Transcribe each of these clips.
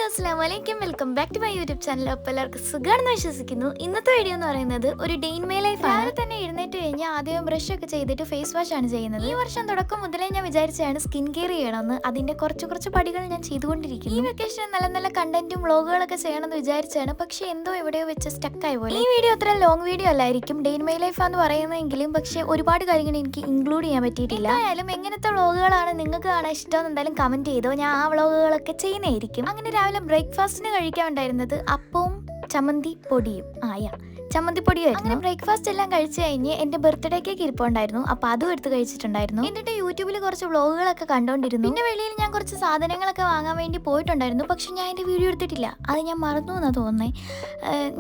അസ്സലാമലൈക്കും, welcome back to my YouTube channel. അപ്പോൾ എല്ലാവർക്കും സുഖമാണെന്ന് വിശ്വസിക്കുന്നു. ഇന്നത്തെ വീഡിയോ എന്ന് പറയുന്നത് ഒരു ഡേ ഇൻ മൈ ലൈഫ്. രാവിലെ തന്നെ എഴുന്നേറ്റ് കഴിഞ്ഞാൽ ആദ്യം ബ്രഷ് ഒക്കെ ചെയ്തിട്ട് ഫേസ് വാഷ് ആണ് ചെയ്യുന്നത്. ഈ വർഷം തുടക്കം മുതലേ ഞാൻ വിചാരിച്ചാണ് സ്കിൻ കെയർ ചെയ്യണമെന്ന്. അതിന്റെ കുറച്ച് പടികൾ ഞാൻ ചെയ്തുകൊണ്ടിരിക്കുന്നു. ഈ വെക്കേഷൻ നല്ല നല്ല കണ്ടന്റും വ്ളോഗുകളൊക്കെ ചെയ്യണമെന്ന് വിചാരിച്ചാണ്. പക്ഷേ എന്തോ എവിടെയോ വെച്ച് സ്റ്റക്കായി പോലെ. ഈ വീഡിയോ അത്ര ലോങ് വീഡിയോ അല്ലായിരിക്കും, ഡേ ഇൻ മൈ ലൈഫ് എന്ന് പറയുന്നതെങ്കിലും. പക്ഷേ ഒരുപാട് കാര്യങ്ങൾ എനിക്ക് ഇൻക്ലൂഡ് ചെയ്യാൻ പറ്റിയിട്ടില്ല. എന്തായാലും എങ്ങനത്തെ വ്ളോഗുകളാണ് നിങ്ങൾക്ക് കാണാൻ ഇഷ്ടം എന്തായാലും കമന്റ് ചെയ്തോ, ഞാൻ ആ വ്ളോഗുകളൊക്കെ ചെയ്യുന്നതായിരിക്കും. അങ്ങനെ രാവിലെ ബ്രേക്ക്ഫാസ്റ്റിന് കഴിക്കാൻ ഉണ്ടായിരുന്നത് അപ്പവും ചമ്മന്തി പൊടിയും ചമ്മന്തിപ്പൊടിയായിരുന്നു. അങ്ങനെ ബ്രേക്ക്ഫാസ്റ്റ് എല്ലാം കഴിച്ചു കഴിഞ്ഞ് എൻ്റെ ബർത്ത്ഡേ കേക്ക് ഇരിപ്പുണ്ടായിരുന്നു. അപ്പോൾ അതും എടുത്ത് കഴിച്ചിട്ടുണ്ടായിരുന്നു. എന്നിട്ട് യൂട്യൂബിൽ കുറച്ച് വ്ളോഗുകളൊക്കെ കണ്ടുകൊണ്ടിരുന്നു. പിന്നെ വെളിയിൽ ഞാൻ കുറച്ച് സാധനങ്ങളൊക്കെ വാങ്ങാൻ വേണ്ടി പോയിട്ടുണ്ടായിരുന്നു. പക്ഷെ ഞാൻ എൻ്റെ വീഡിയോ എടുത്തിട്ടില്ല, അത് ഞാൻ മറന്നു എന്നാണ് തോന്നുന്നത്.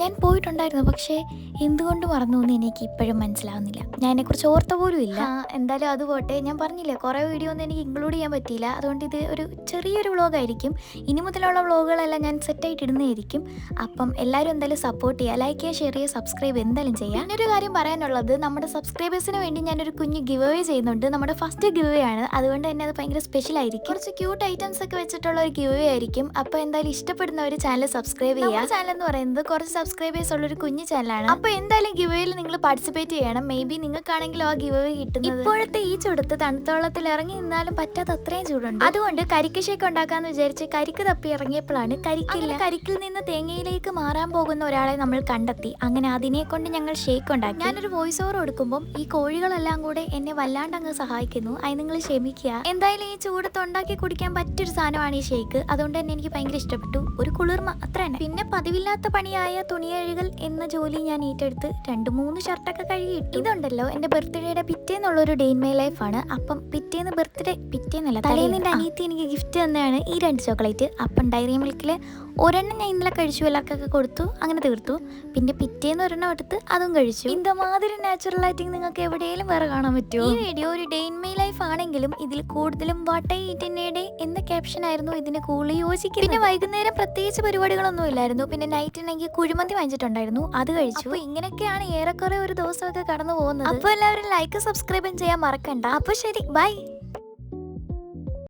ഞാൻ പോയിട്ടുണ്ടായിരുന്നു, പക്ഷേ എന്തുകൊണ്ട് മറന്നു എന്ന് എനിക്ക് ഇപ്പോഴും മനസ്സിലാവുന്നില്ല. ഞാൻ അതിനെക്കുറിച്ച് ഓർത്ത പോലും ഇല്ല. എന്തായാലും അത് പോട്ടെ, ഞാൻ പറഞ്ഞില്ലേ കുറേ വീഡിയോ ഒന്നും എനിക്ക് ഇൻക്ലൂഡ് ചെയ്യാൻ പറ്റിയില്ല. അതുകൊണ്ട് ഇത് ഒരു ചെറിയൊരു വ്ളോഗായിരിക്കും. ഇനി മുതലുള്ള വ്ളോഗുകളെല്ലാം ഞാൻ സെറ്റായിട്ട് ഇടുന്നതായിരിക്കും. അപ്പം എല്ലാവരും എന്തായാലും സപ്പോർട്ട് ചെയ്യുക, ലൈക്ക് ചെയ്യുക, ഷെയർ ചെയ്യുക, സബ്സ്ക്രൈബ് എന്തായാലും ചെയ്യാം. പിന്നൊരു കാര്യം പറയാനുള്ളത്, നമ്മുടെ സബ്സ്ക്രൈബേഴ്സിന് വേണ്ടി ഞാനൊരു കുഞ്ഞ് ഗിവ് അവേ ചെയ്യുന്നുണ്ട്. നമ്മുടെ ഫസ്റ്റ് ഗിവ് അവേ ആണ്, അതുകൊണ്ട് തന്നെ അത് ഭയങ്കര സ്പെഷ്യൽ ആയിരിക്കും. കുറച്ച് ക്യൂട്ട് ഐറ്റംസ് ഒക്കെ വെച്ചിട്ടുള്ള ഒരു ഗിവ് അവേ ആയിരിക്കും. അപ്പോൾ എന്തായാലും ഇഷ്ടപ്പെടുന്നവർ ചാനൽ സബ്സ്ക്രൈബ് ചെയ്യുക. ചാനൽ എന്ന് പറയുന്നത് കുറച്ച് സബ്സ്ക്രൈബേഴ്സ് ഉള്ള ഒരു കുഞ്ഞു ചാനലാണ്. അപ്പോൾ എന്തായാലും ഗിവ് അവേയിൽ നിങ്ങൾ പാർട്ടിസിപ്പേറ്റ് ചെയ്യണം. മേ ബി നിങ്ങൾക്കാണെങ്കിലും ആ ഗിവ് അവേ കിട്ടുന്നത്. ഇപ്പോഴത്തെ ഈ ചൂടത്ത് തണുത്ത വെള്ളത്തിൽ ഇറങ്ങി നിന്നാലും പറ്റാത്ത അത്രയും ചൂടുണ്ട്. അതുകൊണ്ട് കരിക്ക് ഷേക്ക് ഉണ്ടാക്കാന്ന് വിചാരിച്ച് കരിക്ക് തപ്പി ഇറങ്ങിയപ്പോഴാണ് കരിക്കിൽ നിന്ന് തേങ്ങയിലേക്ക് മാറാൻ പോകുന്ന ഒരാളെ നമ്മൾ കണ്ടെത്തി. അങ്ങനെ അതിനെ കൊണ്ട് ഞങ്ങൾ ഷേക്ക് ഉണ്ടാക്കി. ഞാനൊരു വോയിസ് ഓവർ കൊടുക്കുമ്പോൾ ഈ കോഴികളെല്ലാം കൂടെ എന്നെ വല്ലാണ്ട് അങ്ങ് സഹായിക്കുന്നു. അത് നിങ്ങൾ ക്ഷമിക്കുക. എന്തായാലും ഈ ചൂടത്ത് ഉണ്ടാക്കി കുടിക്കാൻ പറ്റിയൊരു സാധനമാണ് ഈ ഷേക്ക്. അതുകൊണ്ട് തന്നെ എനിക്ക് ഭയങ്കര ഇഷ്ടപ്പെട്ടു. ഒരു കുളിർമ അത്ര തന്നെ. പിന്നെ പതിവില്ലാത്ത പണിയായ തുണിയഴുകൽ എന്ന ജോലി ഞാൻ ഏറ്റെടുത്ത് 2-3 ഷർട്ടൊക്കെ കഴുകിയിട്ടു. ഇതുണ്ടല്ലോ എൻ്റെ ബർത്ത്ഡേയുടെ പിറ്റേന്നുള്ളൊരു ഡേ ഇൻ മൈ ലൈഫ് ആണ്. അപ്പം പിറ്റേന്നല്ല തലേന്ന് എൻ്റെ അനിയത്തി എനിക്ക് ഗിഫ്റ്റ് തന്നെയാണ് ഈ 2 ചോക്ലേറ്റ്. അപ്പം ഡയറി മിൽക്കിൽ ഒരെണ്ണം ഞാൻ ഇന്നലെ കഴിച്ചു, എല്ലാവർക്കൊക്കെ കൊടുത്തു, അങ്ങനെ തീർത്തു. പിന്നെ പിറ്റേന്ന് ഒരെണ്ണം എടുത്ത് അതും കഴിച്ചു. ഇതമാതിരി നാച്ചുറൽ ലൈറ്റിംഗ് നിങ്ങൾക്ക് എവിടെയെങ്കിലും വേറെ കാണാൻ പറ്റുമോ? ഈ വീഡിയോ ഒരു ഡേ ഇൻ മൈ ലൈഫ് ആണെങ്കിലും ഇതിൽ കൂടുതലും what I eat in A day എന്ന ക്യാപ്ഷൻ ആയിരുന്നു ഇതിന് കൂടുതൽ യോജിക്കുന്നത്. പിന്നെ വൈകുന്നേരം പ്രത്യേകിച്ച് പരിപാടികളൊന്നും ഇല്ലായിരുന്നു. പിന്നെ നൈറ്റിനെങ്കിൽ കുഴിമന്തി വാങ്ങിച്ചിട്ടുണ്ടായിരുന്നു, അത് കഴിച്ചു. അപ്പോൾ ഇങ്ങനെയൊക്കെയാണ് ഏറെക്കുറെ ഒരു ദിവസമൊക്കെ കടന്നു പോകുന്നത്. അപ്പോൾ എല്ലാവരും ലൈക്ക് സബ്സ്ക്രൈബും ചെയ്യാൻ മറക്കണ്ട. അപ്പോൾ ശരി, ബൈ.